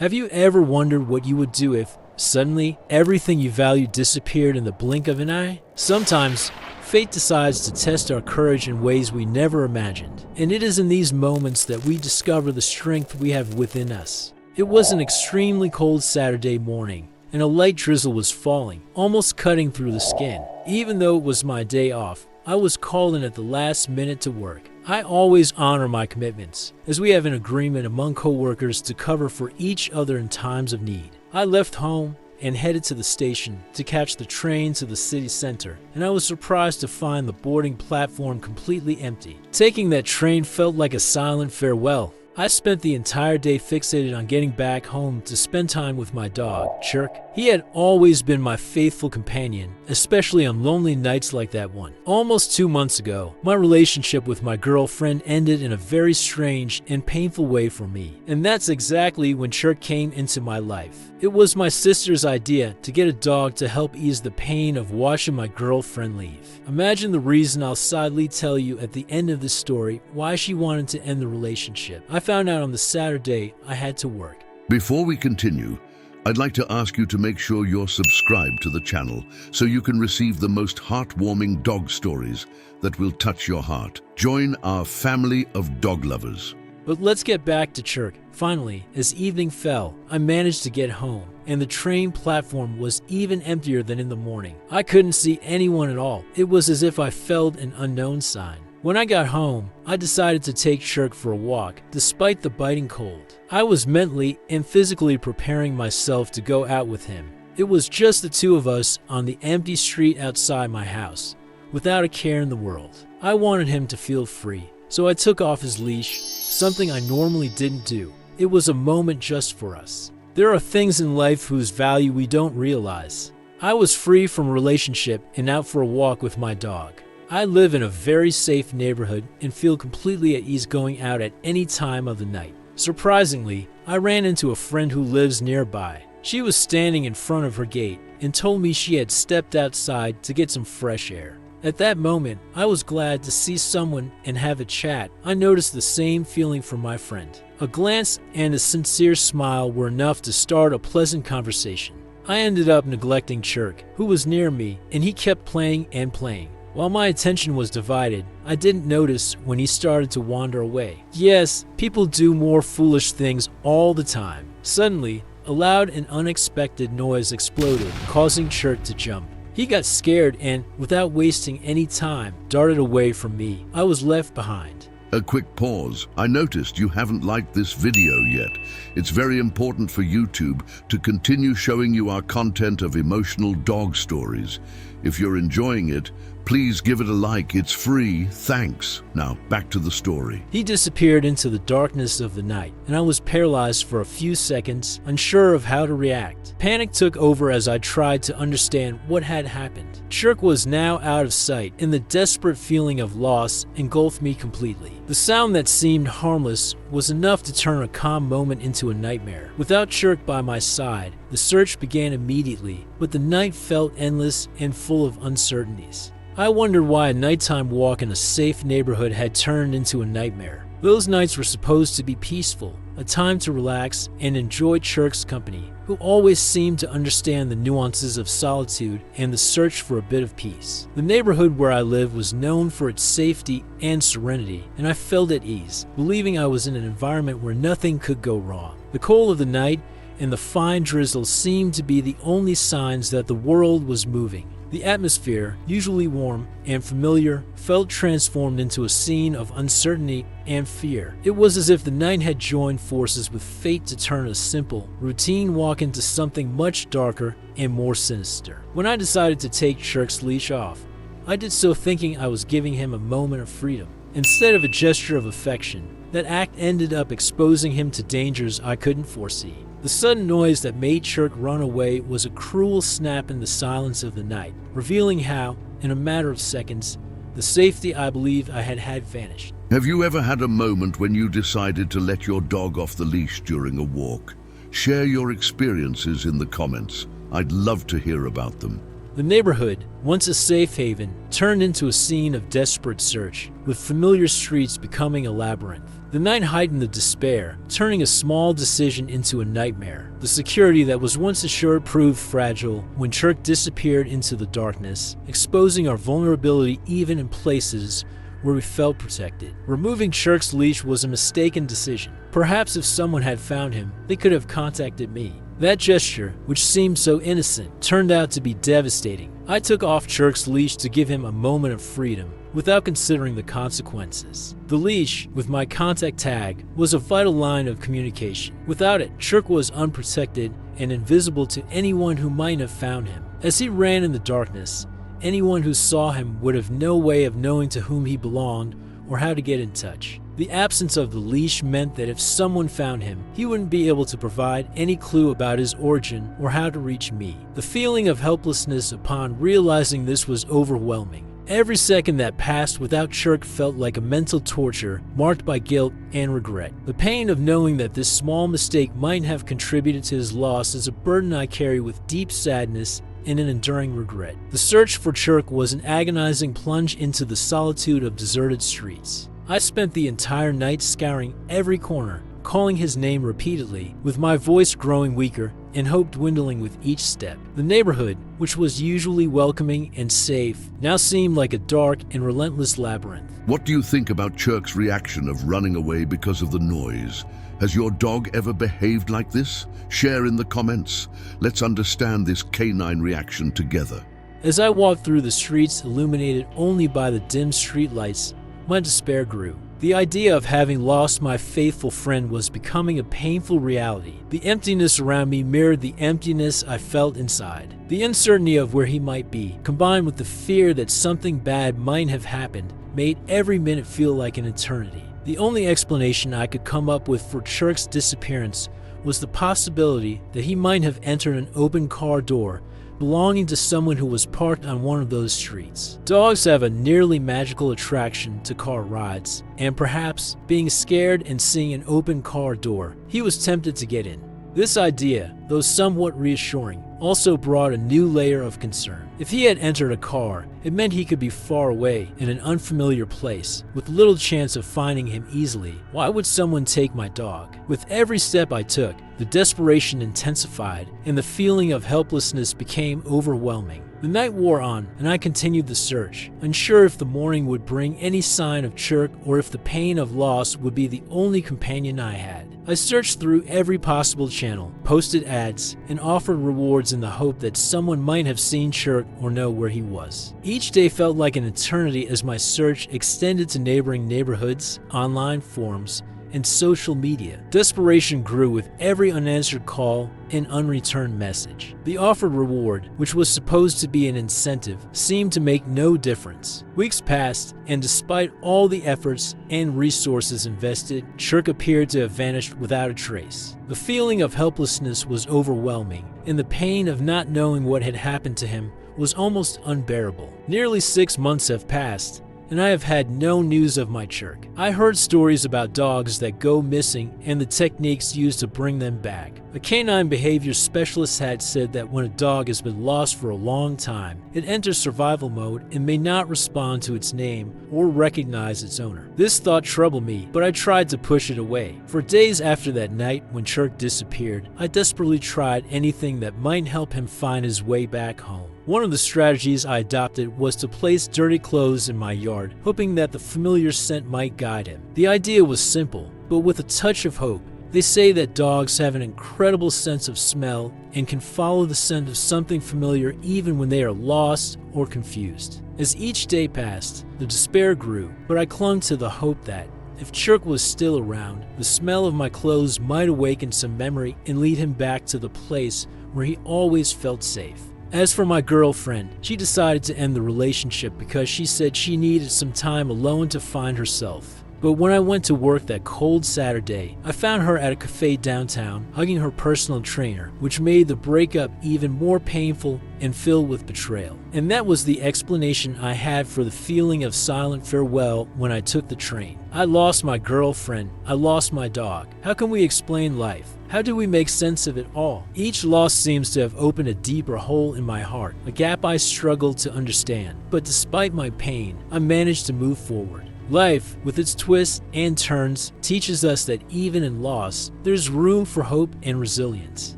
Have you ever wondered what you would do if, suddenly, everything you valued disappeared in the blink of an eye? Sometimes, fate decides to test our courage in ways we never imagined, and it is in these moments that we discover the strength we have within us. It was an extremely cold Saturday morning, and a light drizzle was falling, almost cutting through the skin. Even though it was my day off, I was called in at the last minute to work. I always honor my commitments, as we have an agreement among co-workers to cover for each other in times of need. I left home and headed to the station to catch the train to the city center, and I was surprised to find the boarding platform completely empty. Taking that train felt like a silent farewell. I spent the entire day fixated on getting back home to spend time with my dog, Churck. He had always been my faithful companion, especially on lonely nights like that one. Almost 2 months ago, my relationship with my girlfriend ended in a very strange and painful way for me. And that's exactly when Churck came into my life. It was my sister's idea to get a dog to help ease the pain of watching my girlfriend leave. Imagine the reason I'll sadly tell you at the end of this story why she wanted to end the relationship. I found out on the Saturday I had to work. Before we continue, I'd like to ask you to make sure you're subscribed to the channel so you can receive the most heartwarming dog stories that will touch your heart. Join our family of dog lovers. But let's get back to Churck. Finally, as evening fell, I managed to get home, and the train platform was even emptier than in the morning. I couldn't see anyone at all. It was as if I felt an unknown sign. When I got home, I decided to take Churck for a walk, despite the biting cold. I was mentally and physically preparing myself to go out with him. It was just the two of us on the empty street outside my house, without a care in the world. I wanted him to feel free, so I took off his leash, something I normally didn't do. It was a moment just for us. There are things in life whose value we don't realize. I was free from a relationship and out for a walk with my dog. I live in a very safe neighborhood and feel completely at ease going out at any time of the night. Surprisingly, I ran into a friend who lives nearby. She was standing in front of her gate and told me she had stepped outside to get some fresh air. At that moment, I was glad to see someone and have a chat. I noticed the same feeling from my friend. A glance and a sincere smile were enough to start a pleasant conversation. I ended up neglecting Churck, who was near me, and he kept playing and playing. While my attention was divided, I didn't notice when he started to wander away. Yes, people do more foolish things all the time. Suddenly, a loud and unexpected noise exploded, causing Churck to jump. He got scared and, without wasting any time, darted away from me. I was left behind. A quick pause. I noticed you haven't liked this video yet. It's very important for YouTube to continue showing you our content of emotional dog stories. If you're enjoying it, please give it a like. It's free. Thanks. Now, back to the story. He disappeared into the darkness of the night, and I was paralyzed for a few seconds, unsure of how to react. Panic took over as I tried to understand what had happened. Churck was now out of sight, and the desperate feeling of loss engulfed me completely. The sound that seemed harmless was enough to turn a calm moment into a nightmare. Without Churck by my side, the search began immediately, but the night felt endless and full of uncertainties. I wondered why a nighttime walk in a safe neighborhood had turned into a nightmare. Those nights were supposed to be peaceful, a time to relax and enjoy Churck's company, who always seemed to understand the nuances of solitude and the search for a bit of peace. The neighborhood where I live was known for its safety and serenity, and I felt at ease, believing I was in an environment where nothing could go wrong. The cold of the night and the fine drizzle seemed to be the only signs that the world was moving. The atmosphere, usually warm and familiar, felt transformed into a scene of uncertainty and fear. It was as if the night had joined forces with fate to turn a simple, routine walk into something much darker and more sinister. When I decided to take Churck's leash off, I did so thinking I was giving him a moment of freedom. Instead of a gesture of affection, that act ended up exposing him to dangers I couldn't foresee. The sudden noise that made Churck run away was a cruel snap in the silence of the night, revealing how, in a matter of seconds, the safety I believed I had vanished. Have you ever had a moment when you decided to let your dog off the leash during a walk? Share your experiences in the comments. I'd love to hear about them. The neighborhood, once a safe haven, turned into a scene of desperate search, with familiar streets becoming a labyrinth. The night heightened the despair, turning a small decision into a nightmare. The security that was once assured proved fragile when Churck disappeared into the darkness, exposing our vulnerability even in places where we felt protected. Removing Churck's leash was a mistaken decision. Perhaps if someone had found him, they could have contacted me. That gesture, which seemed so innocent, turned out to be devastating. I took off Churck's leash to give him a moment of freedom, without considering the consequences. The leash, with my contact tag, was a vital line of communication. Without it, Churck was unprotected and invisible to anyone who might have found him. As he ran in the darkness, anyone who saw him would have no way of knowing to whom he belonged or how to get in touch. The absence of the leash meant that if someone found him, he wouldn't be able to provide any clue about his origin or how to reach me. The feeling of helplessness upon realizing this was overwhelming. Every second that passed without Churck felt like a mental torture marked by guilt and regret. The pain of knowing that this small mistake might have contributed to his loss is a burden I carry with deep sadness and an enduring regret. The search for Churck was an agonizing plunge into the solitude of deserted streets. I spent the entire night scouring every corner, calling his name repeatedly, with my voice growing weaker and hope dwindling with each step. The neighborhood, which was usually welcoming and safe, now seemed like a dark and relentless labyrinth. What do you think about Churck's reaction of running away because of the noise? Has your dog ever behaved like this? Share in the comments. Let's understand this canine reaction together. As I walked through the streets illuminated only by the dim streetlights, my despair grew. The idea of having lost my faithful friend was becoming a painful reality. The emptiness around me mirrored the emptiness I felt inside. The uncertainty of where he might be, combined with the fear that something bad might have happened, made every minute feel like an eternity. The only explanation I could come up with for Churck's disappearance was the possibility that he might have entered an open car door belonging to someone who was parked on one of those streets. Dogs have a nearly magical attraction to car rides, and perhaps, being scared and seeing an open car door, he was tempted to get in. This idea, though somewhat reassuring, also brought a new layer of concern. If he had entered a car, it meant he could be far away in an unfamiliar place, with little chance of finding him easily. Why would someone take my dog? With every step I took, the desperation intensified, and the feeling of helplessness became overwhelming. The night wore on, and I continued the search, unsure if the morning would bring any sign of Churck or if the pain of loss would be the only companion I had. I searched through every possible channel, posted ads, and offered rewards in the hope that someone might have seen Churck or know where he was. Each day felt like an eternity as my search extended to neighboring neighborhoods, online forums, and social media. Desperation grew with every unanswered call and unreturned message. The offered reward, which was supposed to be an incentive, seemed to make no difference. Weeks passed, and despite all the efforts and resources invested, Churck appeared to have vanished without a trace. The feeling of helplessness was overwhelming, and the pain of not knowing what had happened to him was almost unbearable. Nearly 6 months have passed, and I have had no news of my Churck. I heard stories about dogs that go missing and the techniques used to bring them back. A canine behavior specialist had said that when a dog has been lost for a long time, it enters survival mode and may not respond to its name or recognize its owner. This thought troubled me, but I tried to push it away. For days after that night when Churck disappeared, I desperately tried anything that might help him find his way back home. One of the strategies I adopted was to place dirty clothes in my yard, hoping that the familiar scent might guide him. The idea was simple, but with a touch of hope. They say that dogs have an incredible sense of smell and can follow the scent of something familiar even when they are lost or confused. As each day passed, the despair grew, but I clung to the hope that, if Churck was still around, the smell of my clothes might awaken some memory and lead him back to the place where he always felt safe. As for my girlfriend, she decided to end the relationship because she said she needed some time alone to find herself. But when I went to work that cold Saturday, I found her at a cafe downtown, hugging her personal trainer, which made the breakup even more painful and filled with betrayal. And that was the explanation I had for the feeling of silent farewell when I took the train. I lost my girlfriend. I lost my dog. How can we explain life? How do we make sense of it all? Each loss seems to have opened a deeper hole in my heart, a gap I struggled to understand. But despite my pain, I managed to move forward. Life, with its twists and turns, teaches us that even in loss, there's room for hope and resilience.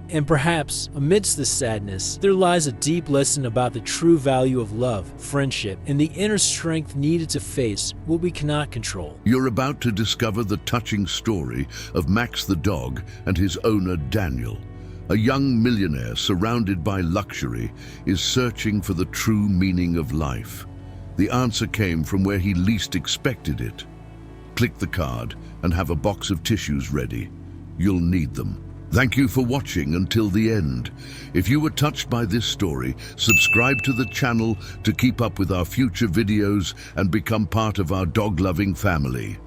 And perhaps, amidst the sadness, there lies a deep lesson about the true value of love, friendship, and the inner strength needed to face what we cannot control. You're about to discover the touching story of Max the dog and his owner Daniel. A young millionaire surrounded by luxury is searching for the true meaning of life. The answer came from where he least expected it. Click the card and have a box of tissues ready. You'll need them. Thank you for watching until the end. If you were touched by this story, subscribe to the channel to keep up with our future videos and become part of our dog-loving family.